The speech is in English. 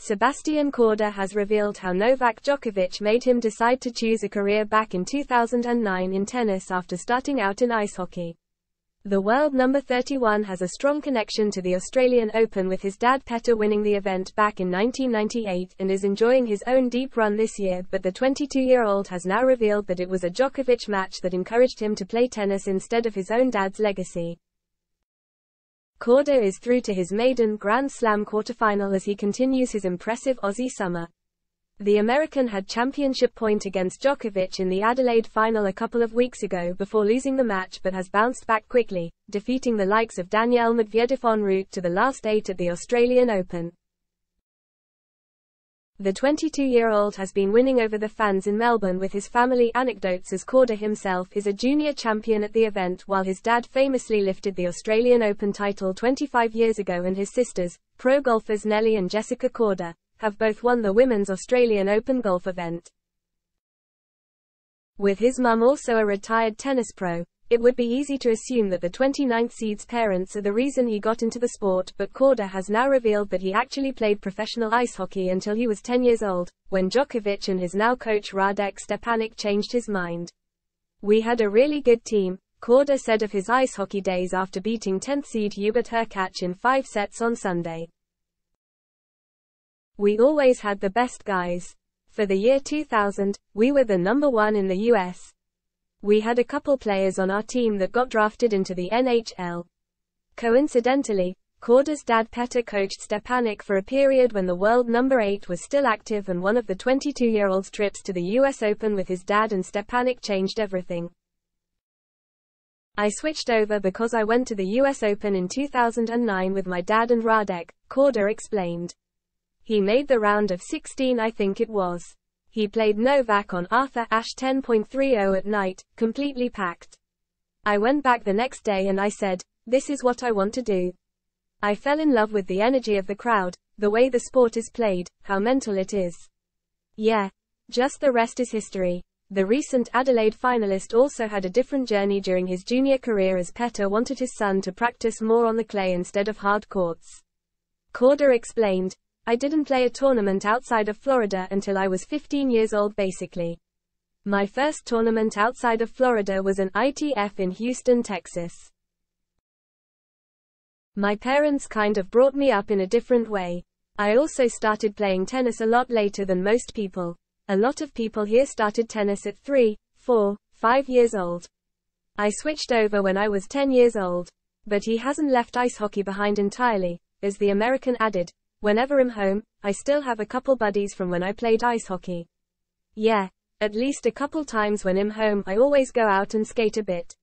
Sebastian Korda has revealed how Novak Djokovic made him decide to choose a career back in 2009 in tennis after starting out in ice hockey. The world number 31 has a strong connection to the Australian Open, with his dad Petr winning the event back in 1998, and is enjoying his own deep run this year, but the 22-year-old has now revealed that it was a Djokovic match that encouraged him to play tennis instead of his own dad's legacy. Korda is through to his maiden Grand Slam quarterfinal as he continues his impressive Aussie summer. The American had championship point against Djokovic in the Adelaide final a couple of weeks ago before losing the match, but has bounced back quickly, defeating the likes of Daniil Medvedev en route to the last 8 at the Australian Open. The 22-year-old has been winning over the fans in Melbourne with his family anecdotes, as Korda himself is a junior champion at the event, while his dad famously lifted the Australian Open title 25 years ago, and his sisters, pro golfers Nelly and Jessica Korda, have both won the Women's Australian Open golf event. With his mum also a retired tennis pro, it would be easy to assume that the 29th seed's parents are the reason he got into the sport, but Korda has now revealed that he actually played professional ice hockey until he was 10 years old, when Djokovic and his now coach Radek Stepanek changed his mind. "We had a really good team," Korda said of his ice hockey days after beating 10th seed Hubert Hurkacz in 5 sets on Sunday. "We always had the best guys. For the year 2000, we were the number 1 in the US. We had a couple players on our team that got drafted into the NHL." Coincidentally, Korda's dad Petr coached Stepanek for a period when the world number 8 was still active, and one of the 22-year-old's trips to the US Open with his dad and Stepanek changed everything. "I switched over because I went to the US Open in 2009 with my dad and Radek," Korda explained. "He made the round of 16, I think it was. He played Novak on Arthur Ashe 10.30 at night, completely packed. I went back the next day and I said, this is what I want to do. I fell in love with the energy of the crowd, the way the sport is played, how mental it is. Yeah. Just the rest is history." The recent Adelaide finalist also had a different journey during his junior career, as Petr wanted his son to practice more on the clay instead of hard courts. Korda explained, "I didn't play a tournament outside of Florida until I was 15 years old basically. My first tournament outside of Florida was an ITF in Houston, Texas. My parents kind of brought me up in a different way. I also started playing tennis a lot later than most people. A lot of people here started tennis at 3, 4, 5 years old. I switched over when I was 10 years old." But he hasn't left ice hockey behind entirely, as the American added, "Whenever I'm home, I still have a couple buddies from when I played ice hockey. Yeah, at least a couple times when I'm home I always go out and skate a bit.